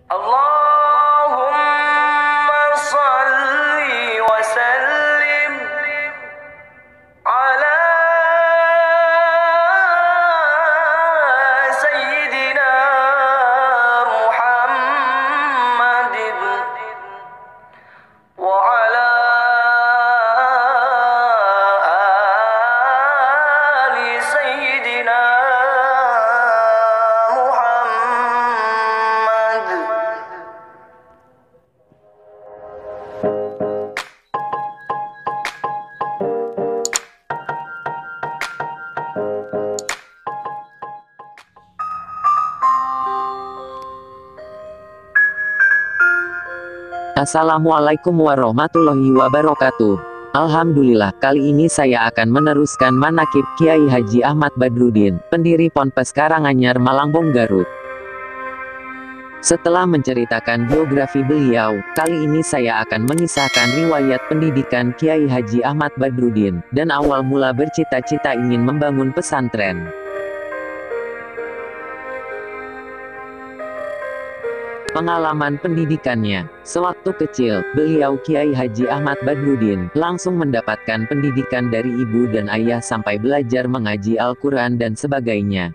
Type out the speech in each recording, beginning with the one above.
Allahumma salli wa sallim ala Sayyidina Muhammadin wa ala ali Sayyidina Muhammad. Assalamualaikum warahmatullahi wabarakatuh. Alhamdulillah, kali ini saya akan meneruskan manaqib Kiai Haji Ahmad Badruddin, pendiri Ponpes Karanganyar Malangbong Garut. Setelah menceritakan biografi beliau, kali ini saya akan mengisahkan riwayat pendidikan Kiai Haji Ahmad Badruddin, dan awal mula bercita-cita ingin membangun pesantren. Pengalaman pendidikannya. Sewaktu kecil, beliau Kiai Haji Ahmad Badruddin langsung mendapatkan pendidikan dari ibu dan ayah sampai belajar mengaji Al-Quran dan sebagainya.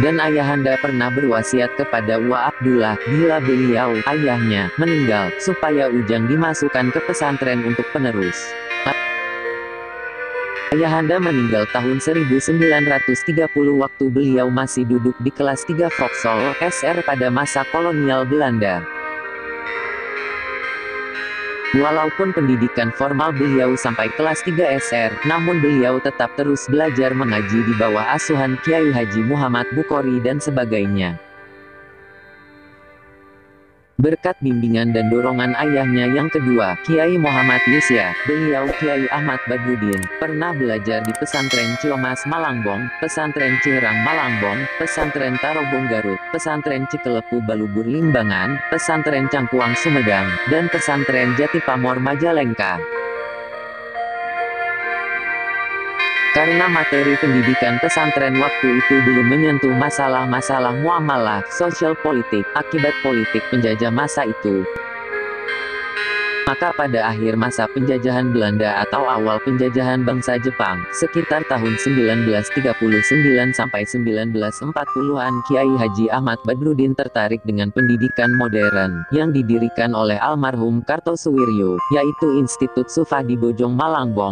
Dan ayahanda pernah berwasiat kepada Wa Abdullah bila beliau, ayahnya, meninggal, supaya Ujang dimasukkan ke pesantren untuk penerus. Ayahanda meninggal tahun 1930 waktu beliau masih duduk di kelas 3 Vauxhall SR pada masa kolonial Belanda. Walaupun pendidikan formal beliau sampai kelas 3 SR, namun beliau tetap terus belajar mengaji di bawah asuhan Kiai Haji Muhammad Bukhari dan sebagainya. Berkat bimbingan dan dorongan ayahnya yang kedua, Kiai Muhammad Yusya, beliau Kiai Ahmad Badruddin, pernah belajar di pesantren Ciomas Malangbong, pesantren Ciherang Malangbong, pesantren Tarogong Garut, pesantren Cikelepu Balubur Limbangan, pesantren Cangkuang Sumedang, dan pesantren Jatipamor Majalengka. Karena materi pendidikan pesantren waktu itu belum menyentuh masalah-masalah muamalah, sosial politik, akibat politik penjajah masa itu. Maka pada akhir masa penjajahan Belanda atau awal penjajahan bangsa Jepang, sekitar tahun 1939 sampai 1940-an, Kiai Haji Ahmad Badruddin tertarik dengan pendidikan modern, yang didirikan oleh almarhum Kartosuwiryo, yaitu Institut Sufah di Bojong Malangbong.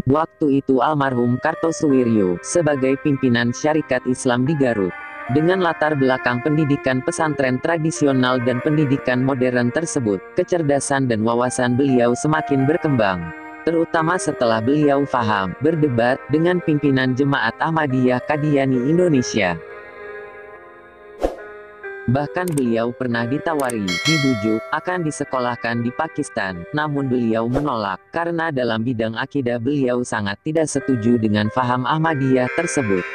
Waktu itu almarhum Kartosuwiryo sebagai pimpinan Syarikat Islam di Garut. Dengan latar belakang pendidikan pesantren tradisional dan pendidikan modern tersebut, kecerdasan dan wawasan beliau semakin berkembang. Terutama setelah beliau faham, berdebat, dengan pimpinan Jemaat Ahmadiyah Qadiani Indonesia. Bahkan beliau pernah ditawari, dibujuk, akan disekolahkan di Pakistan, namun beliau menolak, karena dalam bidang akidah beliau sangat tidak setuju dengan faham Ahmadiyah tersebut.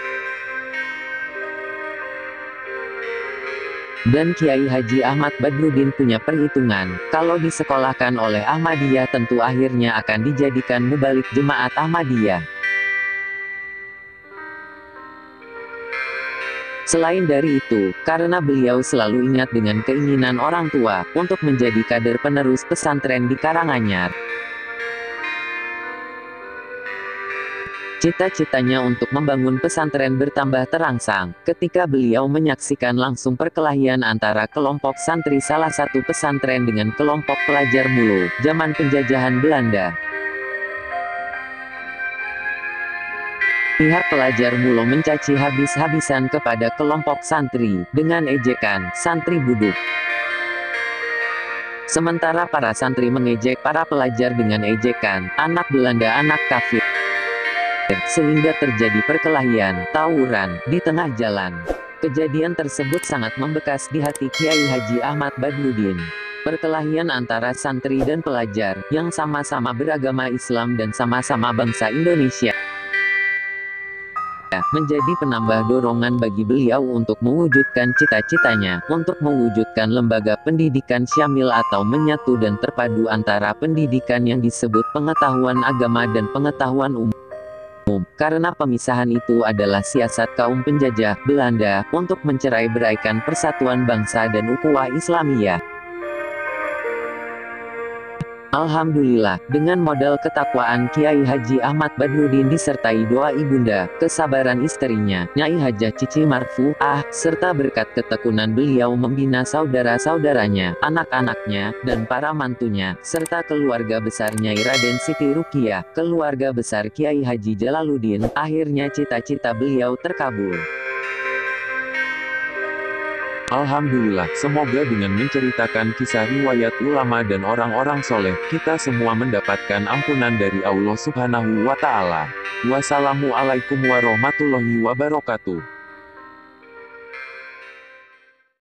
Dan Kiai Haji Ahmad Badruddin punya perhitungan, kalau disekolahkan oleh Ahmadiyah tentu akhirnya akan dijadikan mubalik Jemaat Ahmadiyah. Selain dari itu, karena beliau selalu ingat dengan keinginan orang tua untuk menjadi kader penerus pesantren di Karanganyar. Cita-citanya untuk membangun pesantren bertambah terangsang, ketika beliau menyaksikan langsung perkelahian antara kelompok santri salah satu pesantren dengan kelompok pelajar Mulo, zaman penjajahan Belanda. Pihak pelajar Mulo mencaci habis-habisan kepada kelompok santri, dengan ejekan, santri buduk. Sementara para santri mengejek para pelajar dengan ejekan, anak Belanda anak kafir. Sehingga terjadi perkelahian, tawuran, di tengah jalan. Kejadian tersebut sangat membekas di hati Kiai Haji Ahmad Badruddin. Perkelahian antara santri dan pelajar, yang sama-sama beragama Islam dan sama-sama bangsa Indonesia, menjadi penambah dorongan bagi beliau untuk mewujudkan cita-citanya, untuk mewujudkan lembaga pendidikan syamil atau menyatu dan terpadu antara pendidikan yang disebut pengetahuan agama dan pengetahuan umum. umum, karena pemisahan itu adalah siasat kaum penjajah Belanda untuk mencerai-beraikan persatuan bangsa dan ukhuwah Islamiyah. Alhamdulillah, dengan modal ketakwaan Kiai Haji Ahmad Badrudin disertai doa ibunda, kesabaran istrinya, Nyai Hajah Cici Marfu'ah, serta berkat ketekunan beliau membina saudara-saudaranya, anak-anaknya, dan para mantunya, serta keluarga besar Nyai Raden Siti Ruqyah, keluarga besar Kiai Haji Jalaluddin, akhirnya cita-cita beliau terkabul. Alhamdulillah, semoga dengan menceritakan kisah riwayat ulama dan orang-orang soleh, kita semua mendapatkan ampunan dari Allah Subhanahu wa Ta'ala. Wassalamualaikum warahmatullahi wabarakatuh.